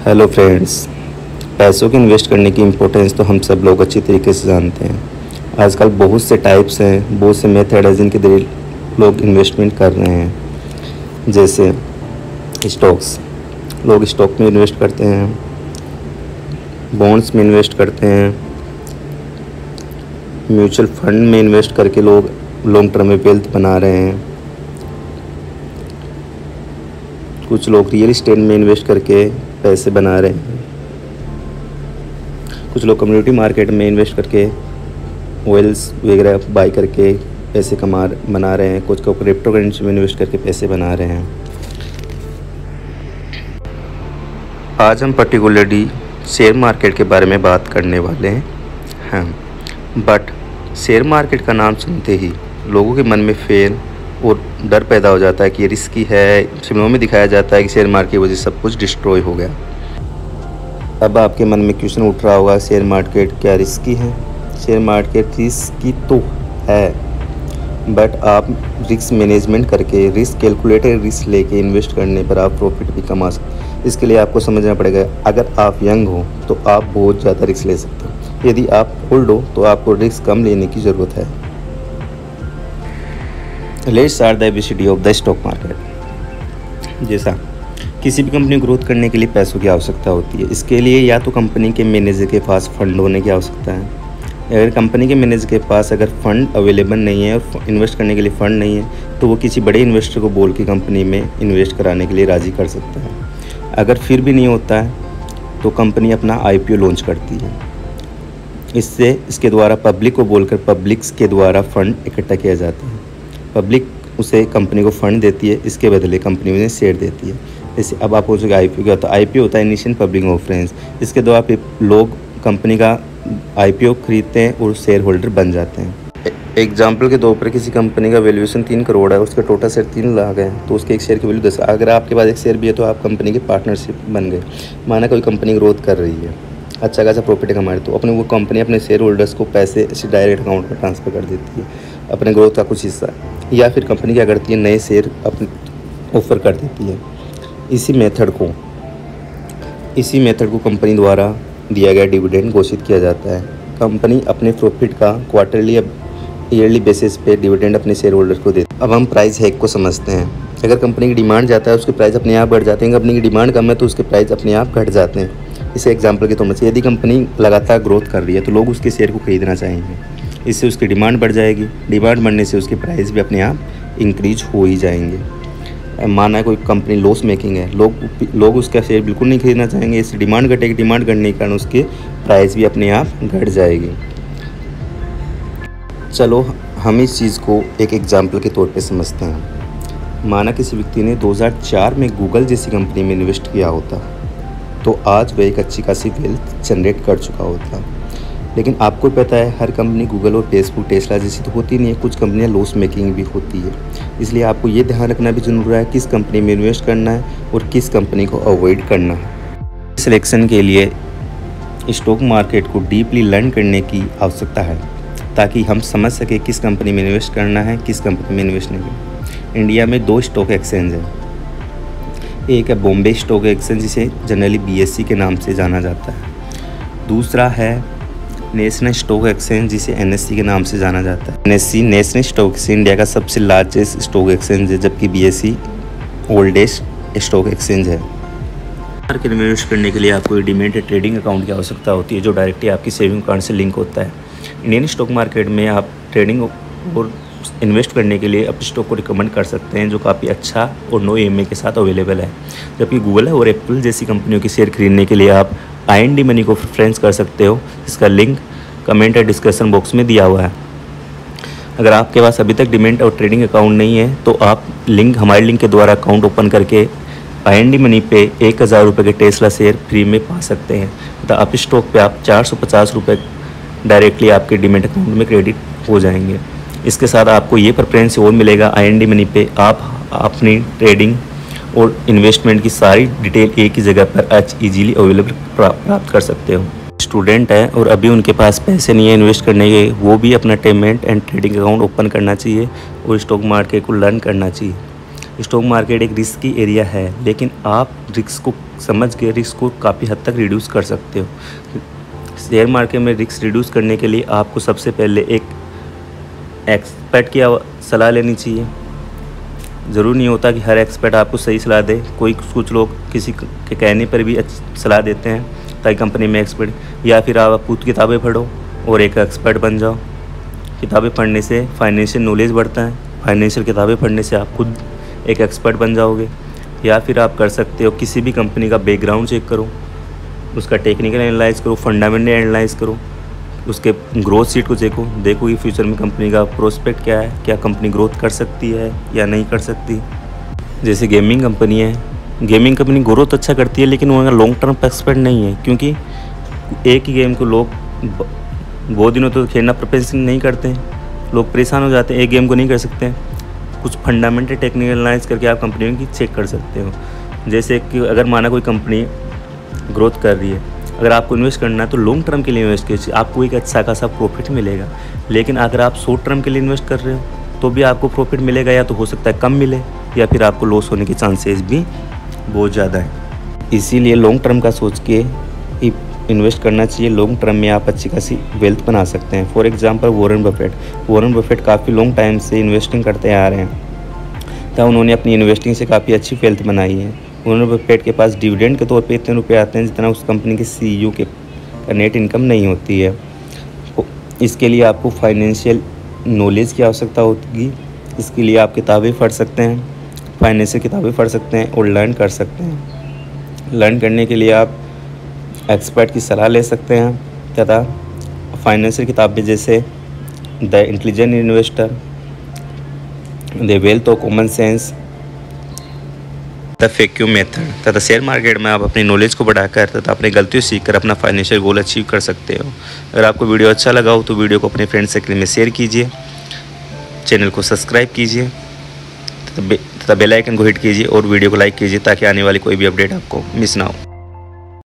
Hello friends, पैसों की invest करने की इम्पोर्टेंस तो हम सब लोग अच्छी तरीके से जानते हैं। आजकल बहुत से टाइप्स हैं, बहुत से मेथड हैं जिनके जरिए लोग इन्वेस्टमेंट कर रहे हैं। जैसे स्टॉक्स, लोग स्टॉक में इन्वेस्ट करते हैं, बॉन्ड्स में इन्वेस्ट करते हैं, म्यूचुअल फंड में इन्वेस्ट करके लोग लॉन्ग टर्म में वेल्थ बना रहे हैं। कुछ लोग रियल एस्टेट में इन्वेस्ट करके पैसे बना रहे हैं। कुछ लोग कम्युनिटी मार्केट में इन्वेस्ट करके ऑयल्स वगैरह बाई करके पैसे बना रहे हैं। कुछ लोग क्रिप्टो करेंसी में इन्वेस्ट करके पैसे बना रहे हैं। आज हम पर्टिकुलरली शेयर मार्केट के बारे में बात करने वाले हैं। बट शेयर मार्केट का नाम सुनते ही लोगों के मन में फेयर और डर पैदा हो जाता है कि ये रिस्की है। फिल्मों में दिखाया जाता है कि शेयर मार्केट की वजह से सब कुछ डिस्ट्रॉय हो गया। अब आपके मन में क्वेश्चन उठ रहा होगा, शेयर मार्केट क्या रिस्की है? शेयर मार्केट रिस्की तो है, बट आप रिस्क मैनेजमेंट करके, रिस्क कैलकुलेटेड रिस्क लेके इन्वेस्ट करने पर आप प्रॉफिट भी कमा सकते हैं। इसके लिए आपको समझना पड़ेगा, अगर आप यंग हो तो आप बहुत ज़्यादा रिस्क ले सकते हो। यदि आप ओल्ड हो तो आपको रिस्क कम लेने की ज़रूरत है। Let's start the ABCD of the stock market. जैसा किसी भी कंपनी ग्रोथ करने के लिए पैसों की आवश्यकता होती है। इसके लिए या तो कंपनी के मैनेजर के पास फंड होने की आवश्यकता है। अगर कंपनी के मैनेजर के पास अगर फंड अवेलेबल नहीं है और इन्वेस्ट करने के लिए फंड नहीं है तो वो किसी बड़े इन्वेस्टर को बोल के कंपनी में इन्वेस्ट कराने के लिए राज़ी कर सकता है। अगर फिर भी नहीं होता है तो कंपनी अपना IPO लॉन्च करती है। इसके द्वारा पब्लिक को बोलकर पब्लिक्स के द्वारा फंड इकट्ठा किया जाता है। पब्लिक उसे कंपनी को फंड देती है, इसके बदले कंपनी उन्हें शेयर देती है। जैसे अब आप पूछोगे IPO क्या होता है? IPO होता है इनिशियल पब्लिक ऑफरेंस। इसके द्वारा लोग कंपनी का IPO खरीदते हैं और शेयर होल्डर बन जाते हैं। एग्जाम्पल के तौर पर किसी कंपनी का वैल्यूएशन 3 करोड़ है, उसका टोटल शेयर 3 लाख है, तो उसके एक शेयर की वैल्यू 10। अगर आपके पास एक शेयर भी है तो आप कंपनी के पार्टनरशिप बन गए। माना कोई कंपनी ग्रोथ कर रही है, अच्छा खासा प्रॉफिट कमा रही है, तो वो कंपनी अपने शेयर होल्डर्स को पैसे डायरेक्ट अकाउंट में ट्रांसफ़र कर देती है, अपने ग्रोथ का कुछ हिस्सा। या फिर कंपनी क्या करती है, नए शेयर अपने ऑफ़र कर देती है। इसी मेथड को कंपनी द्वारा दिया गया डिविडेंड घोषित किया जाता है। कंपनी अपने प्रॉफिट का क्वार्टरली या ईयरली बेसिस पे डिविडेंड अपने शेयर होल्डर्स को देती है। अब हम प्राइस हैक को समझते हैं। अगर कंपनी की डिमांड जाता है उसके प्राइस अपने आप बढ़ जाते हैं। कंपनी की डिमांड कम है तो उसके प्राइस अपने आप घट जाते हैं। इसे एग्जाम्पल के तौर पर यदि कंपनी लगातार ग्रोथ कर रही है तो लोग उसके शेयर को खरीदना चाहेंगे। इससे उसकी डिमांड बढ़ जाएगी। डिमांड बढ़ने से उसके प्राइस भी अपने आप इंक्रीज हो ही जाएंगे। माना कोई कंपनी लॉस मेकिंग है, लोग उसका शेयर बिल्कुल नहीं खरीदना चाहेंगे। इससे डिमांड घटेगी। डिमांड घटने के कारण उसके प्राइस भी अपने आप घट जाएगी। चलो हम इस चीज़ को एक एग्जाम्पल के तौर पे समझते हैं। माना किसी व्यक्ति ने 2004 में गूगल जैसी कंपनी में इन्वेस्ट किया होता तो आज वह एक अच्छी खासी वेल्थ जनरेट कर चुका होता। लेकिन आपको पता है हर कंपनी गूगल और फेसबुक, टेस्ला जैसी तो होती नहीं है। कुछ कंपनियां लॉस मेकिंग भी होती है। इसलिए आपको ये ध्यान रखना भी जरूरी है किस कंपनी में इन्वेस्ट करना है और किस कंपनी को अवॉइड करना है। सिलेक्शन के लिए स्टॉक मार्केट को डीपली लर्न करने की आवश्यकता है ताकि हम समझ सके किस कंपनी में इन्वेस्ट करना है, किस कंपनी में इन्वेस्ट नहीं करना। इंडिया में 2 स्टॉक एक्सचेंज है। एक है बॉम्बे स्टॉक एक्सचेंज, जिसे जनरली BSE के नाम से जाना जाता है। दूसरा है नेशनल स्टॉक एक्सचेंज, जिसे NSE के नाम से जाना जाता है। NSE national stock exchange India का सबसे लार्जेस्ट स्टॉक एक्सचेंज है, जबकि BSE ओल्डेस्ट स्टॉक एक्सचेंज है। मार्केट में इन्वेस्ट करने के लिए आपको डीमैट ट्रेडिंग अकाउंट की आवश्यकता होती है, जो डायरेक्टली आपकी सेविंग अकाउंट से लिंक होता है। इंडियन स्टॉक मार्केट में आप ट्रेडिंग और इन्वेस्ट करने के लिए अपने स्टॉक को रिकमेंड कर सकते हैं, जो काफ़ी अच्छा और नो EMI के साथ अवेलेबल है। जबकि गूगल और एप्पल जैसी कंपनियों के शेयर खरीदने के लिए आप IND मनी को प्रेफरेंस कर सकते हो, जिसका लिंक कमेंट या डिस्क्रिप्शन बॉक्स में दिया हुआ है। अगर आपके पास अभी तक डीमैट और ट्रेडिंग अकाउंट नहीं है तो आप हमारे लिंक के द्वारा अकाउंट ओपन करके IND मनी पे 1000 रुपये के टेस्ला शेयर फ्री में पा सकते हैं। तो आप स्टॉक पे आप 450 रुपये डायरेक्टली आपके डीमैट अकाउंट में क्रेडिट हो जाएंगे। इसके साथ आपको ये प्रेफरेंस और मिलेगा, IND मनी पे आप अपनी ट्रेडिंग और इन्वेस्टमेंट की सारी डिटेल एक ही जगह पर ईजीली अवेलेबल प्राप्त कर सकते हो। स्टूडेंट है और अभी उनके पास पैसे नहीं है इन्वेस्ट करने के, वो भी अपना demat and trading account open करना चाहिए और स्टॉक मार्केट को लर्न करना चाहिए। स्टॉक मार्केट एक रिस्की एरिया है, लेकिन आप रिस्क को समझ के रिस्क को काफ़ी हद तक रिड्यूस कर सकते हो। शेयर मार्केट में रिस्क रिड्यूस करने के लिए आपको सबसे पहले एक एक्सपर्ट की सलाह लेनी चाहिए। ज़रूर नहीं होता कि हर एक्सपर्ट आपको सही सलाह दे, कुछ लोग किसी के कहने पर भी सलाह देते हैं ताकि कंपनी में एक्सपर्ट, या फिर आप खुद किताबें पढ़ो और एक एक्सपर्ट बन जाओ। किताबें पढ़ने से फाइनेंशियल नॉलेज बढ़ता है, फाइनेंशियल किताबें पढ़ने से आप खुद एक एक्सपर्ट बन जाओगे। या फिर आप कर सकते हो किसी भी कंपनी का बैकग्राउंड चेक करो, उसका टेक्निकल एनालाइज करो, फंडामेंटल एनालाइज करो, उसके ग्रोथ सीट को देखो कि फ्यूचर में कंपनी का प्रोस्पेक्ट क्या है, क्या कंपनी ग्रोथ कर सकती है या नहीं कर सकती। जैसे गेमिंग कंपनी है, गेमिंग कंपनी ग्रोथ अच्छा करती है लेकिन उनका लॉन्ग टर्म पर्सपेक्ट नहीं है, क्योंकि एक ही गेम को लोग बहुत दिनों तो खेलना प्रेफरेंस नहीं करते हैं, लोग परेशान हो जाते हैं, एक गेम को नहीं कर सकते हैं। कुछ फंडामेंटल टेक्निकल एनालाइज करके आप कंपनी की चेक कर सकते हो। जैसे कि अगर माना कोई कंपनी ग्रोथ कर रही है, अगर आपको इन्वेस्ट करना है तो लॉन्ग टर्म के लिए इन्वेस्ट कीजिए, आपको एक अच्छा खासा प्रॉफिट मिलेगा। लेकिन अगर आप शॉर्ट टर्म के लिए इन्वेस्ट कर रहे हो तो भी आपको प्रॉफिट मिलेगा, या तो हो सकता है कम मिले, या फिर आपको लॉस होने के चांसेस भी बहुत ज़्यादा है। इसीलिए लॉन्ग टर्म का सोच के ही इन्वेस्ट करना चाहिए। लॉन्ग टर्म में आप अच्छी खासी वेल्थ बना सकते हैं। फॉर एग्जांपल वॉरेन बफेट काफ़ी लॉन्ग टाइम से इन्वेस्टिंग करते आ रहे हैं, तब उन्होंने अपनी इन्वेस्टिंग से काफ़ी अच्छी वेल्थ बनाई है। वॉरेन बफेट के पास डिविडेंड के तौर पे इतने रुपए आते हैं जितना उस कंपनी के CEO के नेट इनकम नहीं होती है। इसके लिए आपको फाइनेंशियल नॉलेज की आवश्यकता होगी। इसके लिए आप किताबें पढ़ सकते हैं, फाइनेंशियल किताबें पढ़ सकते हैं और लर्न कर सकते हैं। लर्न करने के लिए आप एक्सपर्ट की सलाह ले सकते हैं, तथा फाइनेंशियल किताबें जैसे the intelligent investor, the wealth of common sense, the FAQ method तथा शेयर मार्केट में आप अपनी नॉलेज को बढ़ाकर तथा अपनी गलतियों सीखकर अपना फाइनेंशियल गोल अचीव कर सकते हो। अगर आपको वीडियो अच्छा लगा हो तो वीडियो को अपने फ्रेंड सर्कल में शेयर कीजिए, चैनल को सब्सक्राइब कीजिए तथा बेल आइकन को हिट कीजिए और वीडियो को लाइक कीजिए ताकि आने वाली कोई भी अपडेट आपको मिस ना हो।